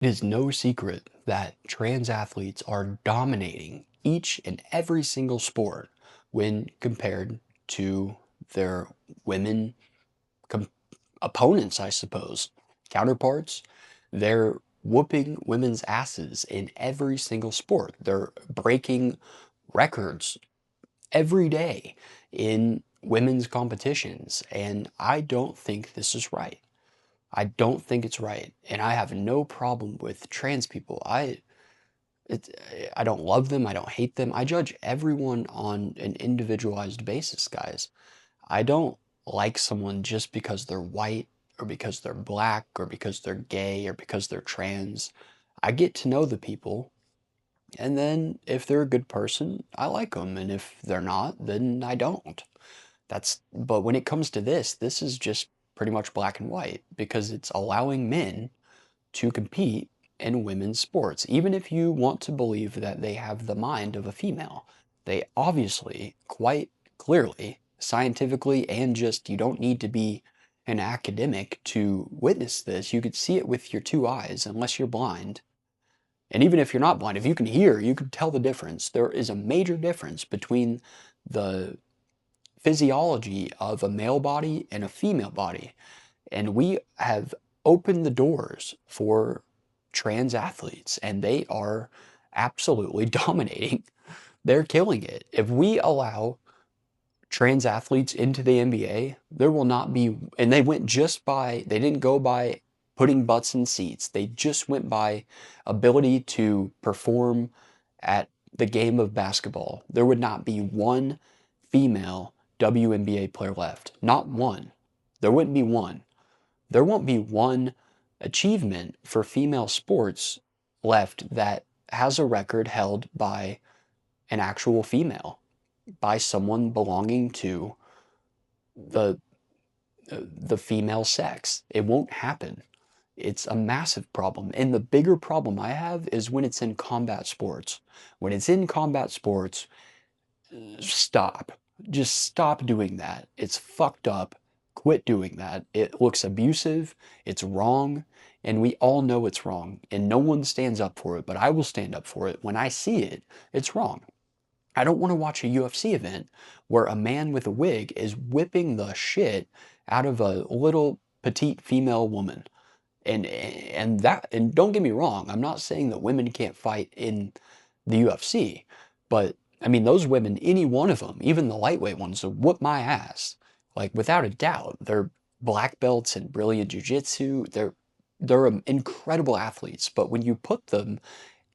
It is no secret that trans athletes are dominating each and every single sport when compared to their women com- opponents, I suppose, counterparts. They're whooping women's asses in every single sport. They're breaking records every day in women's competitions, and I don't think this is right. I don't think it's right, and I have no problem with trans people. It, I don't love them. I don't hate them. I judge everyone on an individualized basis, guys. I don't like someone just because they're white or because they're black or because they're gay or because they're trans. I get to know the people, and then if they're a good person, I like them, and if they're not, then I don't. But when it comes to this is just pretty much black and white because it's allowing men to compete in women's sports. Even if you want to believe that they have the mind of a female, they obviously, quite clearly, scientifically, and just you don't need to be an academic to witness this. You could see it with your two eyes, unless you're blind. And even if you're not blind, if you can hear, you can tell the difference. There is a major difference between the physiology of a male body and a female body. And we have opened the doors for trans athletes, and they are absolutely dominating. They're killing it. If we allow trans athletes into the NBA, there will not be, and they went just by, they didn't go by putting butts in seats. They just went by ability to perform at the game of basketball. There would not be one female WNBA player left. Not one. There wouldn't be one. There won't be one achievement for female sports left that has a record held by an actual female, by someone belonging to the the female sex. It won't happen. It's a massive problem. And the bigger problem I have is when it's in combat sports. When it's in combat sports, stop. Just stop doing that. It's fucked up. Quit doing that. It looks abusive. It's wrong. And we all know it's wrong. And no one stands up for it, but I will stand up for it. When I see it, it's wrong. I don't want to watch a UFC event where a man with a wig is whipping the shit out of a little petite female woman. And don't get me wrong, I'm not saying that women can't fight in the UFC, but I mean those women, any one of them, even the lightweight ones, will whoop my ass. Like without a doubt, they're black belts in brilliant jiu-jitsu. They're incredible athletes, but when you put them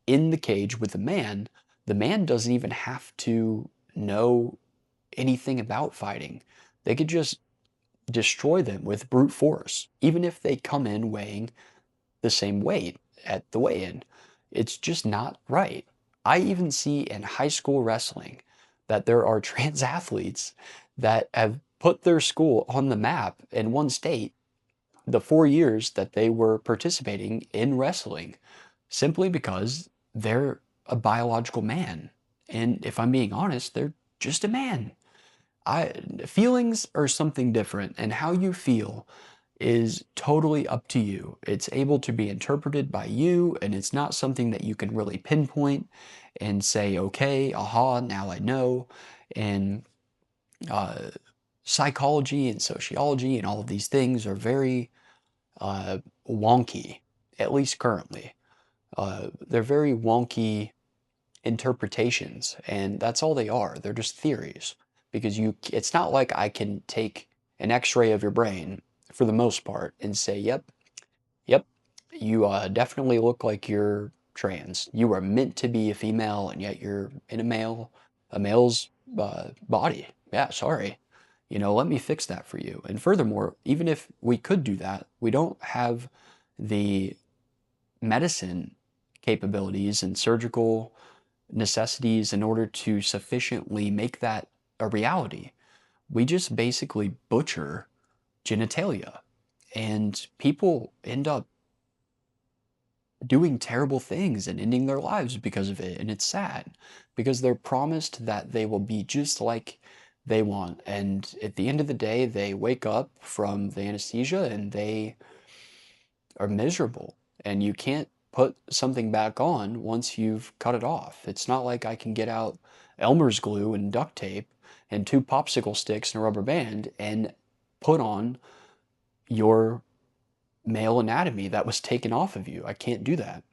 in the cage with the man doesn't even have to know anything about fighting. They could just destroy them with brute force, even if they come in weighing the same weight at the weigh-in. It's just not right. I even see in high school wrestling that there are trans athletes that have put their school on the map in one state the 4 years that they were participating in wrestling simply because they're a biological man. And if I'm being honest, they're just a man. I Feelings are something different, and how you feel is totally up to you. It's able to be interpreted by you, and it's not something that you can really pinpoint and say, okay, aha, now I know. And uh, psychology and sociology and all of these things are very wonky, at least currently. They're very wonky interpretations, and that's all they are. They're just theories because it's not like I can take an x-ray of your brain for the most part and say, yep, you definitely look like you're trans. You are meant to be a female, and yet you're in a male's body. Yeah, sorry. Let me fix that for you. And furthermore, even if we could do that, we don't have the medicine capabilities and surgical necessities in order to sufficiently make that a reality. We just basically butcher genitalia, and people end up doing terrible things and ending their lives because of it. And it's sad because they're promised that they will be just like they want. And at the end of the day, they wake up from the anesthesia and they are miserable. And you can't put something back on once you've cut it off. It's not like I can get out Elmer's glue and duct tape and two popsicle sticks and a rubber band and put on your male anatomy that was taken off of you. I can't do that.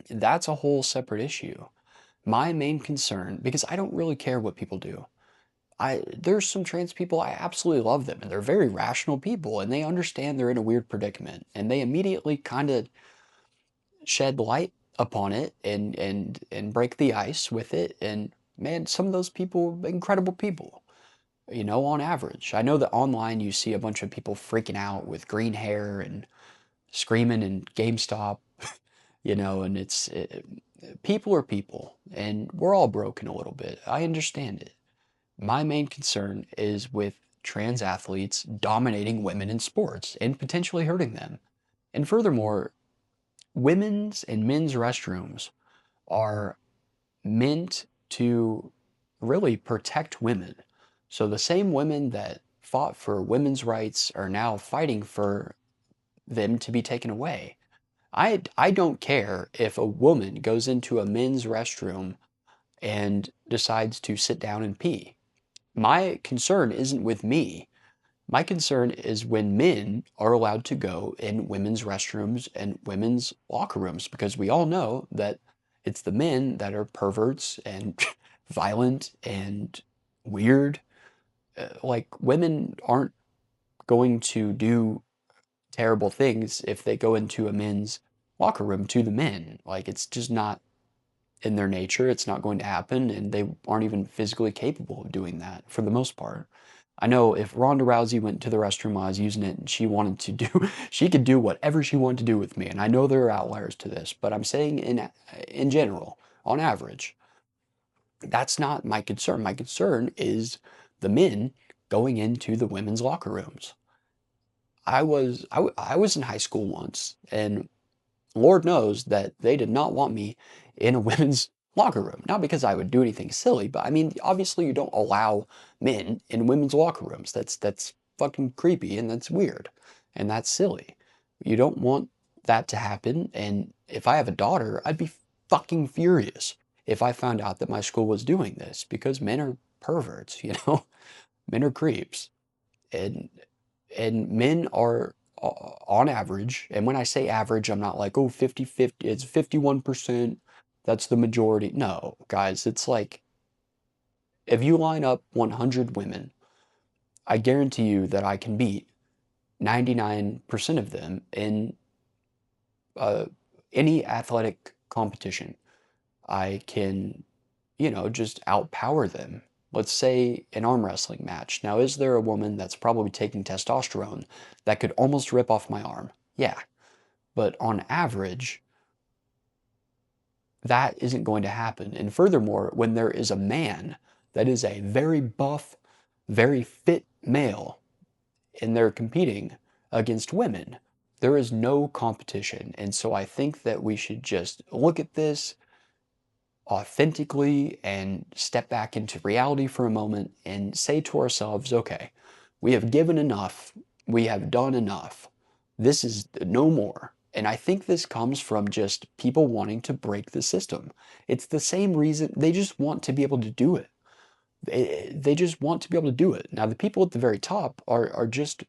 That's a whole separate issue. My main concern, because I don't really care what people do. There's some trans people, I absolutely love them, and they're very rational people, and they understand they're in a weird predicament, and they immediately kind of shed light upon it and break the ice with it. And man, some of those people, incredible people, on average. I know that online you see a bunch of people freaking out with green hair and screaming in GameStop, and people are people, and we're all broken a little bit. I understand it. My main concern is with trans athletes dominating women in sports and potentially hurting them. And furthermore, women's and men's restrooms are meant to really protect women. So the same women that fought for women's rights are now fighting for them to be taken away. I don't care if a woman goes into a men's restroom and decides to sit down and pee. My concern isn't with me. My concern is when men are allowed to go in women's restrooms and women's locker rooms, because we all know that it's the men that are perverts and violent and weird. Like, women aren't going to do terrible things if they go into a men's locker room to the men. Like, it's just not in their nature. It's not going to happen, and they aren't even physically capable of doing that for the most part. I know if Ronda Rousey went to the restroom while I was using it and she wanted to do, she could do whatever she wanted to do with me. And I know there are outliers to this, but I'm saying in general, on average, that's not my concern. My concern is the men going into the women's locker rooms. I was in high school once, and Lord knows that they did not want me in a women's locker room. Not because I would do anything silly, but I mean, obviously you don't allow men in women's locker rooms. That's fucking creepy and that's weird and that's silly. You don't want that to happen. And if I have a daughter, I'd be fucking furious if I found out that my school was doing this, because men are perverts, men are creeps. And men are on average, and when I say average, I'm not like, oh, 50-50, it's 51%, that's the majority. No, guys, it's like, if you line up 100 women, I guarantee you that I can beat 99% of them in uh, any athletic competition. I can, just outpower them. Let's say an arm wrestling match. Now, is there a woman that's probably taking testosterone that could almost rip off my arm? Yeah. But on average, that isn't going to happen. And furthermore, when there is a man that is a very buff, very fit male, and they're competing against women, there is no competition. And so I think that we should just look at this authentically and step back into reality for a moment and say to ourselves, okay, we have given enough, we have done enough, this is no more. And I think this comes from just people wanting to break the system. It's the same reason, they just want to be able to do it. They just want to be able to do it. Now, the people at the very top are just,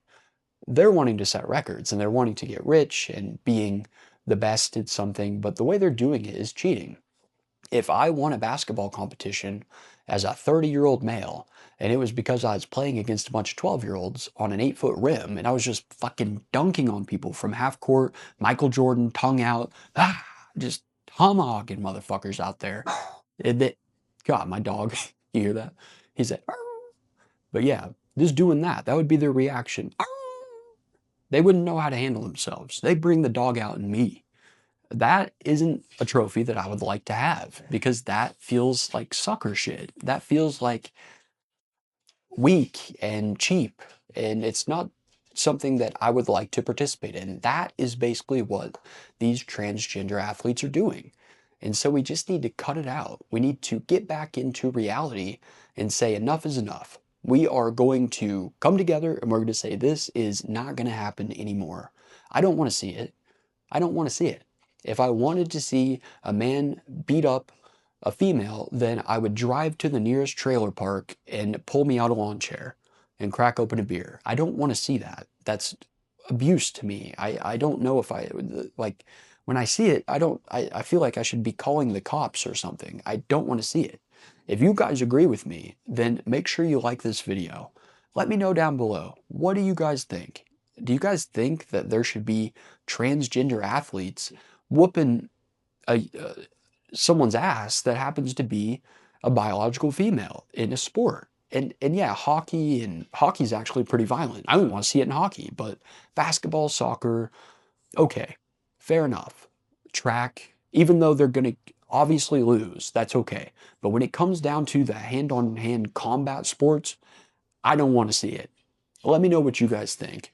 they're wanting to set records and they're wanting to get rich and being the best at something, but the way they're doing it is cheating. If I won a basketball competition as a 30-year-old male, and it was because I was playing against a bunch of 12-year-olds on an 8-foot rim, and I was just fucking dunking on people from half court, Michael Jordan, tongue out, just tomahawking motherfuckers out there. God, my dog, you hear that? He said, "Arr." But yeah, just doing that, that would be their reaction. "Arr." They wouldn't know how to handle themselves. They bring the dog out in me. That isn't a trophy that I would like to have, because that feels like sucker shit. That feels like weak and cheap, and it's not something that I would like to participate in. That is basically what these transgender athletes are doing. And so we just need to cut it out. We need to get back into reality and say enough is enough. We are going to come together and we're going to say this is not going to happen anymore. I don't want to see it. I don't want to see it. If I wanted to see a man beat up a female, then I would drive to the nearest trailer park and pull me out a lawn chair and crack open a beer. I don't want to see that. That's abuse to me. I don't know if I like when I see it, I feel like I should be calling the cops or something. I don't want to see it. If you guys agree with me, then make sure you like this video. Let me know down below. What do you guys think? Do you guys think that there should be transgender athletes whooping someone's ass that happens to be a biological female in a sport? And yeah, hockey's actually pretty violent. I wouldn't want to see it in hockey, but basketball, soccer, okay, fair enough. Track, even though they're going to obviously lose, that's okay. But when it comes down to the hand-on-hand combat sports, I don't want to see it. Let me know what you guys think.